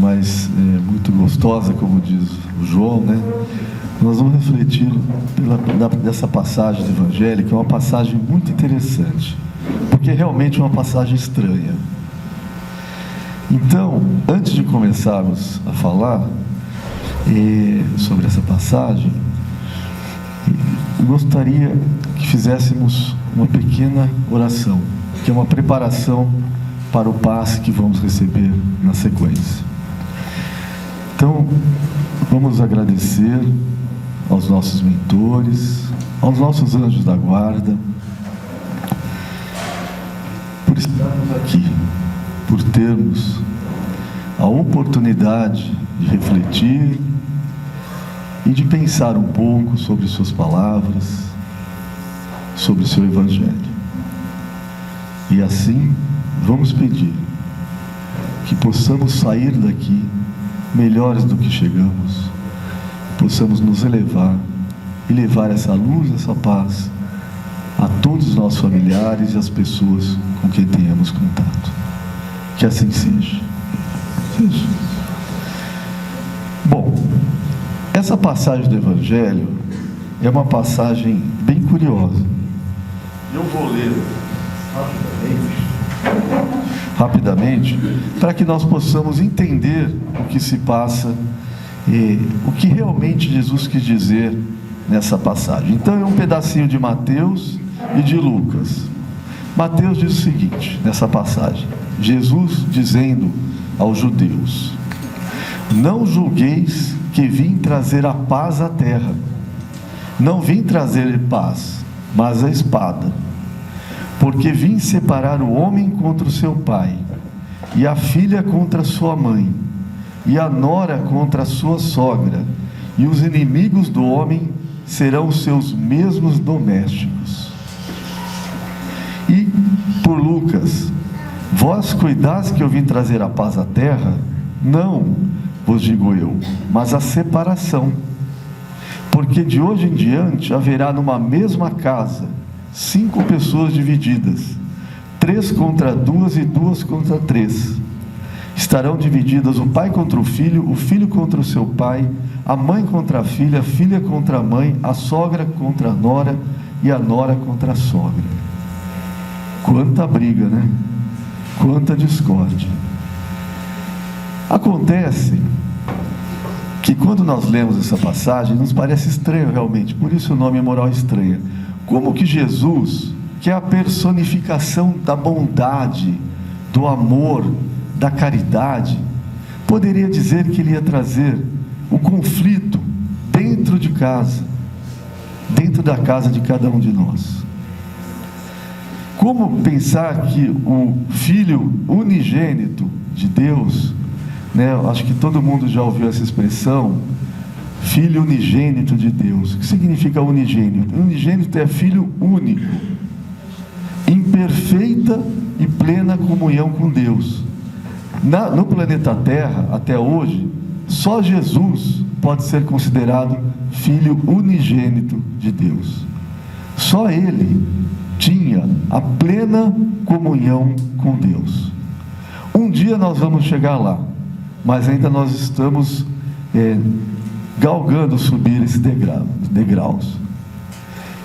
mas muito gostosa, como diz o João, né? Nós vamos refletir dessa passagem do Evangelho, que é uma passagem muito interessante, porque é realmente uma passagem estranha. Então, antes de começarmos a falar sobre essa passagem, eu gostaria que fizéssemos uma pequena oração, que é uma preparação para o passe que vamos receber na sequência. Então, vamos agradecer aos nossos mentores, aos nossos anjos da guarda, por estarmos aqui, por termos a oportunidade de refletir e de pensar um pouco sobre suas palavras, sobre o seu Evangelho. E assim, vamos pedir que possamos sair daqui melhores do que chegamos, possamos nos elevar e levar essa luz, essa paz a todos os nossos familiares e as pessoas com quem tenhamos contato. Que assim seja. Bom, essa passagem do Evangelho é uma passagem bem curiosa. Eu vou ler rapidamente para que nós possamos entender o que se passa e o que realmente Jesus quis dizer nessa passagem. Então é um pedacinho de Mateus e de Lucas. Mateus diz o seguinte, nessa passagem: Jesus dizendo aos judeus: não julgueis que vim trazer a paz à terra. Não vim trazer paz, mas a espada. Porque vim separar o homem contra o seu pai, e a filha contra a sua mãe, e a nora contra a sua sogra, e os inimigos do homem serão os seus mesmos domésticos. E por Lucas: vós cuidais que eu vim trazer a paz à terra? Não, vos digo eu, mas a separação. Porque de hoje em diante haverá numa mesma casa 5 pessoas divididas, 3 contra 2 e 2 contra 3. Estarão divididas o pai contra o filho contra o seu pai, a mãe contra a filha contra a mãe, a sogra contra a nora e a nora contra a sogra. Quanta briga, né? Quanta discórdia. Acontece que quando nós lemos essa passagem, nos parece estranho realmente, por isso o nome é moral estranha. Como que Jesus, que é a personificação da bondade, do amor, da caridade, poderia dizer que ele ia trazer o conflito dentro de casa, dentro da casa de cada um de nós? Como pensar que o Filho unigênito de Deus, né, eu acho que todo mundo já ouviu essa expressão, Filho unigênito de Deus. O que significa unigênito? Unigênito é filho único, em perfeita e plena comunhão com Deus. No planeta Terra, até hoje, só Jesus pode ser considerado filho unigênito de Deus. Só Ele tinha a plena comunhão com Deus. Um dia nós vamos chegar lá, mas ainda nós estamos galgando subir esses degraus.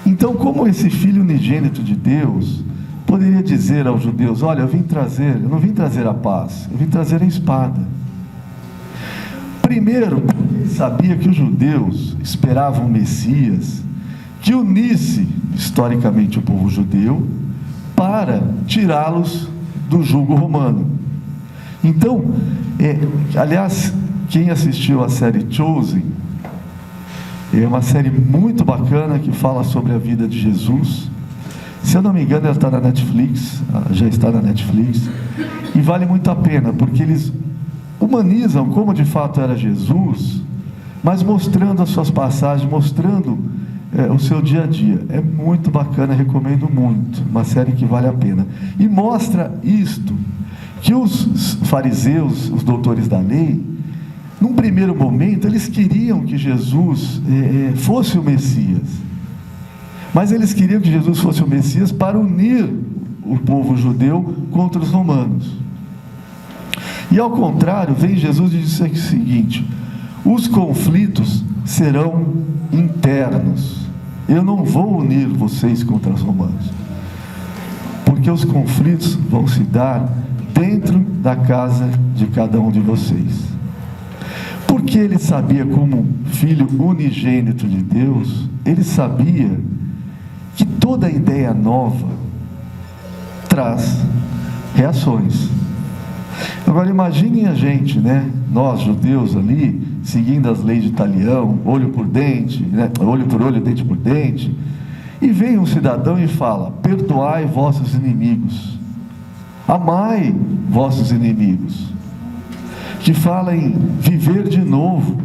Então, como esse Filho unigênito de Deus poderia dizer aos judeus: olha, eu não vim trazer a paz, eu vim trazer a espada. Primeiro, sabia que os judeus esperavam um Messias que unisse historicamente o povo judeu para tirá-los do jugo romano. Então, aliás, quem assistiu a série Chosen, é uma série muito bacana que fala sobre a vida de Jesus. Se eu não me engano, ela está na Netflix, já está na Netflix, e vale muito a pena, porque eles humanizam como de fato era Jesus, mas mostrando as suas passagens, mostrando o seu dia a dia. É muito bacana, recomendo muito, uma série que vale a pena. E mostra isto, que os fariseus, os doutores da lei, num primeiro momento, eles queriam que Jesus fosse o Messias. Mas eles queriam que Jesus fosse o Messias para unir o povo judeu contra os romanos. E ao contrário, vem Jesus e diz o seguinte: os conflitos serão internos. Eu não vou unir vocês contra os romanos, porque os conflitos vão se dar dentro da casa de cada um de vocês. Porque ele sabia, como filho unigênito de Deus, ele sabia que toda ideia nova traz reações. Agora imaginem a gente, né? Nós judeus ali, seguindo as leis de Talião, olho por dente, né? Olho por olho, dente por dente, e vem um cidadão e fala: perdoai vossos inimigos, amai vossos inimigos, que fala em viver de novo.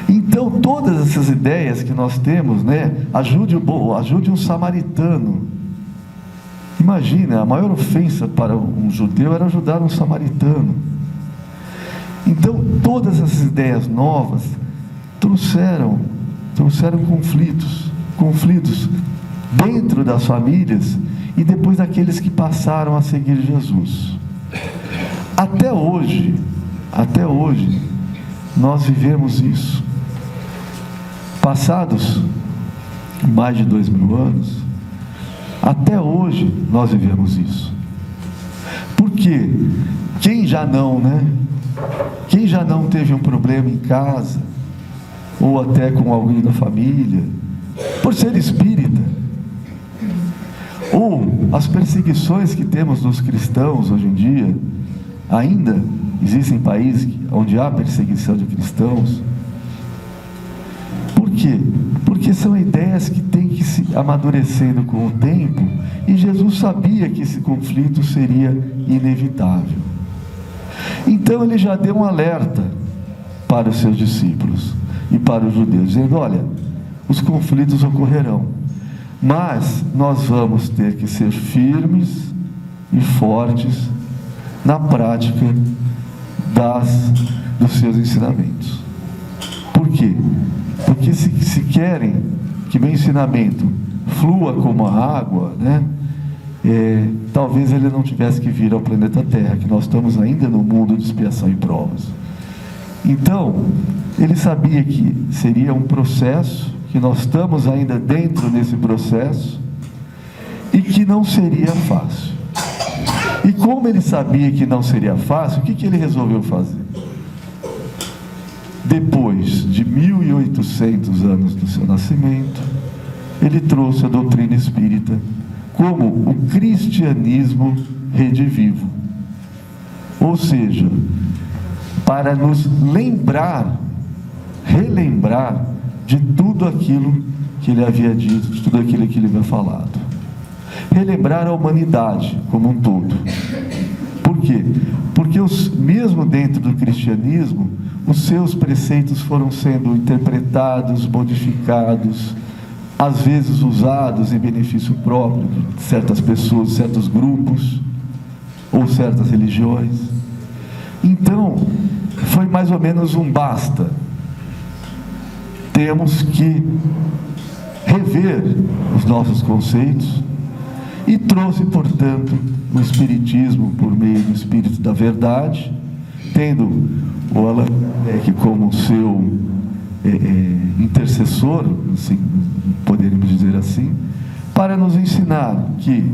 Então todas essas ideias que nós temos, né? Ajude um samaritano. Imagina, a maior ofensa para um judeu era ajudar um samaritano. Então todas essas ideias novas trouxeram conflitos dentro das famílias e depois daqueles que passaram a seguir Jesus. Até hoje, nós vivemos isso. Passados mais de 2000 anos, até hoje nós vivemos isso. Porque quem já não, né? Quem já não teve um problema em casa, ou até com alguém da família, por ser espírita, ou as perseguições que temos nos cristãos hoje em dia, ainda existem países onde há perseguição de cristãos. Por quê? Porque são ideias que têm que se amadurecendo com o tempo, e Jesus sabia que esse conflito seria inevitável. Então ele já deu um alerta para os seus discípulos e para os judeus, dizendo: olha, os conflitos ocorrerão, mas nós vamos ter que ser firmes e fortes na prática dos seus ensinamentos. Por quê? Porque se querem que meu ensinamento flua como a água, né? Talvez ele não tivesse que vir ao planeta Terra, que nós estamos ainda no mundo de expiação e provas. Então, ele sabia que seria um processo, que nós estamos ainda dentro desse processo, e que não seria fácil. E como ele sabia que não seria fácil, o que ele resolveu fazer? Depois de 1800 anos do seu nascimento, ele trouxe a doutrina espírita como o cristianismo redivivo. Ou seja, para nos relembrar de tudo aquilo que ele havia dito, de tudo aquilo que ele havia falado. Relembrar a humanidade como um todo. Por quê? Porque mesmo dentro do cristianismo, os seus preceitos foram sendo interpretados, modificados, às vezes usados em benefício próprio de certas pessoas, certos grupos, ou certas religiões. Então, foi mais ou menos um basta. Temos que rever os nossos conceitos, e trouxe, portanto, o Espiritismo por meio do Espírito da Verdade, tendo o Allan Kardec como seu intercessor, assim, poderíamos dizer assim, para nos ensinar que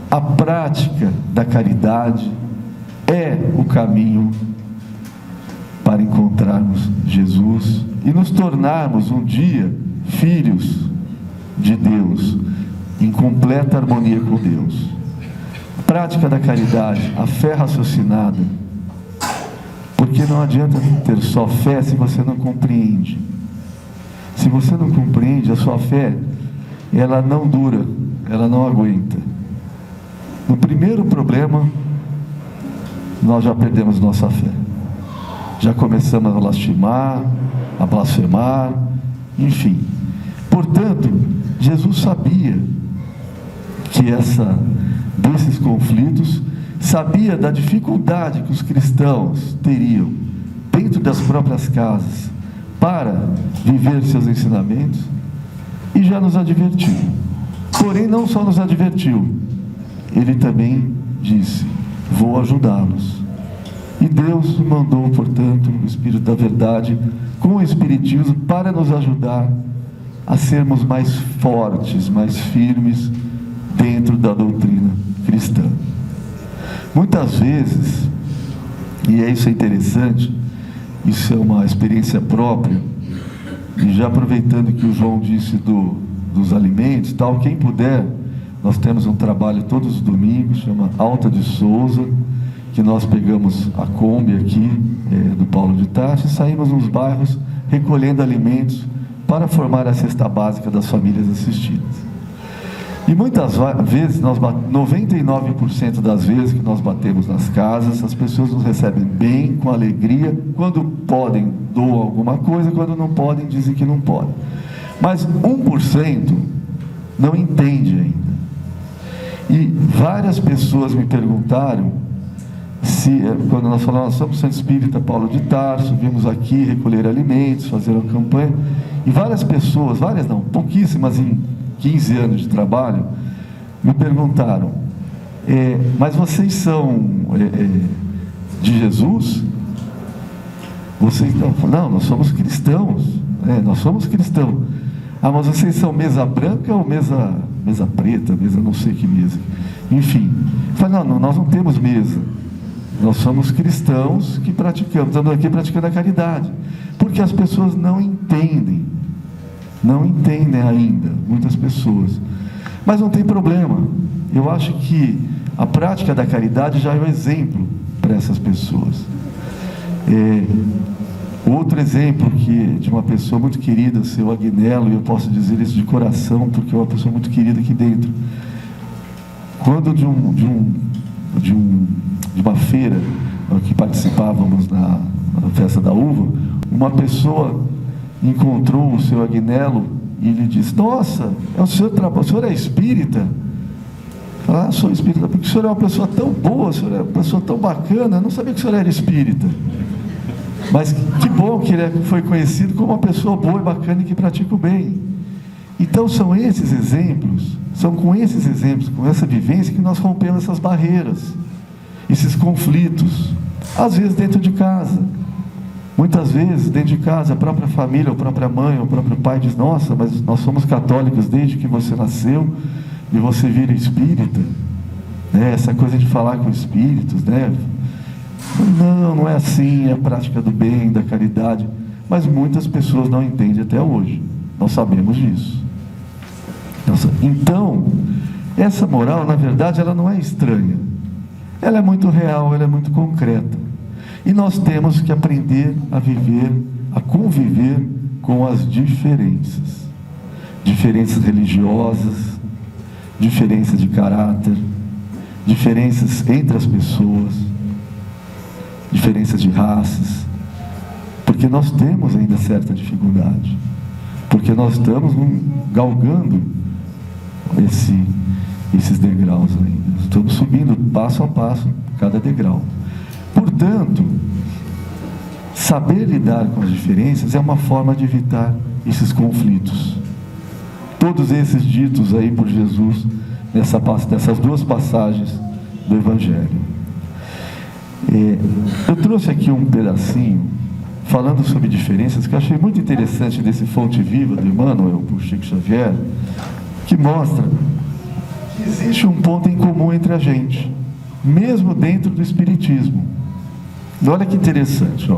a prática da caridade é o caminho para encontrarmos Jesus e nos tornarmos um dia filhos de Deus, em completa harmonia com Deus. A prática da caridade, a fé raciocinada, porque não adianta ter só fé se você não compreende. Se você não compreende, a sua fé, ela não dura, ela não aguenta. No primeiro problema, nós já perdemos nossa fé. Já começamos a lastimar, a blasfemar, enfim. Portanto, Jesus sabia que desses conflitos, sabia da dificuldade que os cristãos teriam dentro das próprias casas para viver seus ensinamentos, e já nos advertiu. Porém, não só nos advertiu, ele também disse: vou ajudá-los. E Deus mandou, portanto, o Espírito da Verdade com o Espiritismo para nos ajudar a sermos mais fortes, mais firmes dentro da doutrina cristã. Muitas vezes, e isso é interessante, isso é uma experiência própria, e já aproveitando que o João disse dos alimentos, tal, quem puder, nós temos um trabalho todos os domingos, chama Alta de Souza, que nós pegamos a Kombi aqui, do Paulo de Tarso, e saímos nos bairros recolhendo alimentos para formar a cesta básica das famílias assistidas. E muitas vezes, 99% das vezes que nós batemos nas casas, as pessoas nos recebem bem, com alegria, quando podem doam alguma coisa, quando não podem dizem que não podem. Mas 1% não entende ainda. E várias pessoas me perguntaram quando nós falamos, nós somos Centro Espírita Paulo de Tarso, vimos aqui recolher alimentos, fazer uma campanha, e várias pessoas, pouquíssimas em 15 anos de trabalho, me perguntaram, mas vocês são de Jesus? Vocês não, nós somos cristãos, nós somos cristãos. Ah, mas vocês são mesa branca ou mesa preta, mesa não sei que mesa, enfim. Eu falei, não, nós não temos mesa. Nós somos cristãos que estamos aqui praticando a caridade, porque as pessoas não entendem ainda, muitas pessoas, mas não tem problema. Eu acho que a prática da caridade já é um exemplo para essas pessoas. Outro exemplo de uma pessoa muito querida, o seu Agnello, e eu posso dizer isso de coração, porque é uma pessoa muito querida aqui dentro. Quando de uma feira que participávamos na festa da uva, uma pessoa encontrou o seu Agnello e lhe disse, nossa, o senhor é espírita? Ah, sou espírita, porque o senhor é uma pessoa tão boa, o senhor é uma pessoa tão bacana, eu não sabia que o senhor era espírita. Mas que bom que ele foi conhecido como uma pessoa boa e bacana e que pratica o bem. Então são esses exemplos, são com esses exemplos, com essa vivência que nós rompemos essas barreiras, esses conflitos, às vezes dentro de casa. Muitas vezes dentro de casa, a própria família, a própria mãe, o próprio pai diz, nossa, mas nós somos católicos desde que você nasceu e você vira espírita, essa coisa de falar com espíritos, não é assim, é a prática do bem, da caridade, mas muitas pessoas não entendem até hoje, nós sabemos disso. Então, essa moral, na verdade, ela não é estranha, ela é muito real, ela é muito concreta, e nós temos que aprender a viver, a conviver com as diferenças religiosas, diferenças de caráter, diferenças entre as pessoas, diferenças de raças, porque nós temos ainda certa dificuldade, porque nós estamos galgando esses degraus ainda, estamos subindo passo a passo cada degrau. Portanto, saber lidar com as diferenças é uma forma de evitar esses conflitos. Todos esses ditos aí por Jesus nessas duas passagens do Evangelho. Eu trouxe aqui um pedacinho falando sobre diferenças que eu achei muito interessante desse Fonte Viva do Emmanuel por Chico Xavier, que mostra que existe um ponto em comum entre a gente, mesmo dentro do Espiritismo. E olha que interessante,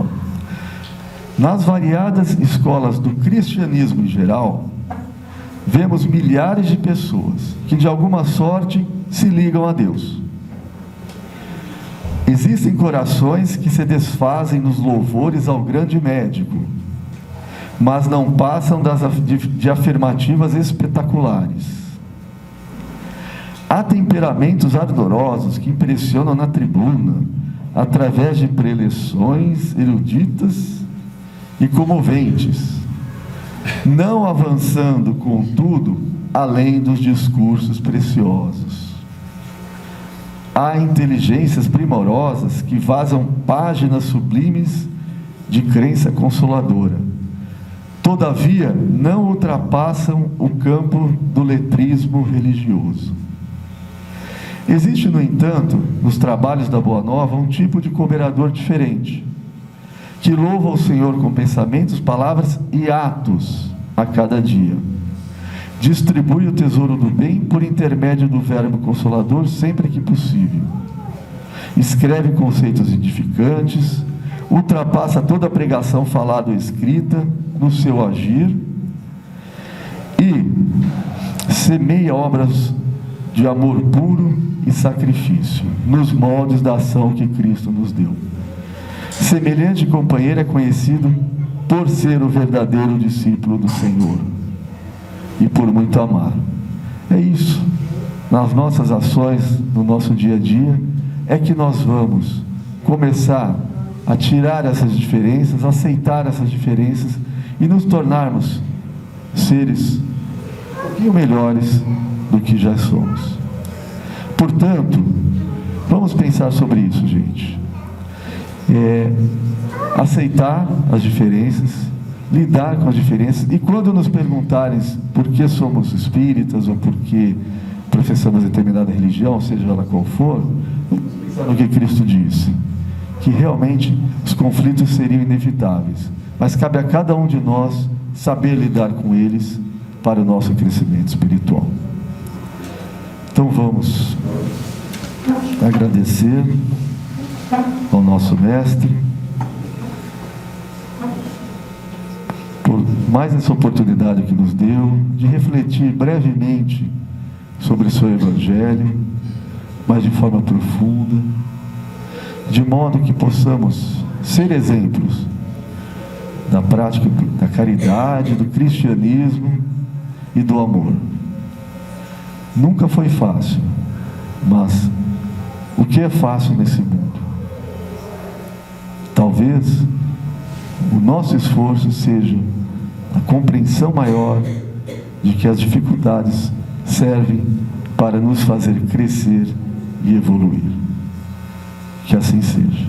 nas variadas escolas do cristianismo em geral, vemos milhares de pessoas que de alguma sorte se ligam a Deus. Existem corações que se desfazem nos louvores ao grande médico, mas não passam de afirmativas espetaculares. Há temperamentos ardorosos que impressionam na tribuna, através de preleções eruditas e comoventes, não avançando, contudo, além dos discursos preciosos. Há inteligências primorosas que vazam páginas sublimes de crença consoladora. Todavia, não ultrapassam o campo do letrismo religioso. Existe, no entanto, nos trabalhos da Boa Nova, um tipo de cooperador diferente, que louva o Senhor com pensamentos, palavras e atos a cada dia. Distribui o tesouro do bem por intermédio do verbo consolador sempre que possível. Escreve conceitos edificantes, ultrapassa toda a pregação falada ou escrita no seu agir e semeia obras de amor puro e sacrifício, nos moldes da ação que Cristo nos deu. Semelhante companheiro é conhecido por ser o verdadeiro discípulo do Senhor e por muito amar. É isso, nas nossas ações, no nosso dia a dia, é que nós vamos começar a tirar essas diferenças, aceitar essas diferenças e nos tornarmos seres um pouquinho melhores do que já somos. Portanto, vamos pensar sobre isso, gente. Aceitar as diferenças, lidar com as diferenças, e quando nos perguntarem por que somos espíritas ou por que professamos determinada religião, seja ela qual for, vamos pensar no que Cristo disse, que realmente os conflitos seriam inevitáveis, mas cabe a cada um de nós saber lidar com eles para o nosso crescimento espiritual. Então vamos agradecer ao nosso mestre por mais essa oportunidade que nos deu de refletir brevemente sobre o seu Evangelho, mas de forma profunda, de modo que possamos ser exemplos da prática da caridade, do cristianismo e do amor. Nunca foi fácil, mas o que é fácil nesse mundo? Talvez o nosso esforço seja a compreensão maior de que as dificuldades servem para nos fazer crescer e evoluir. Que assim seja.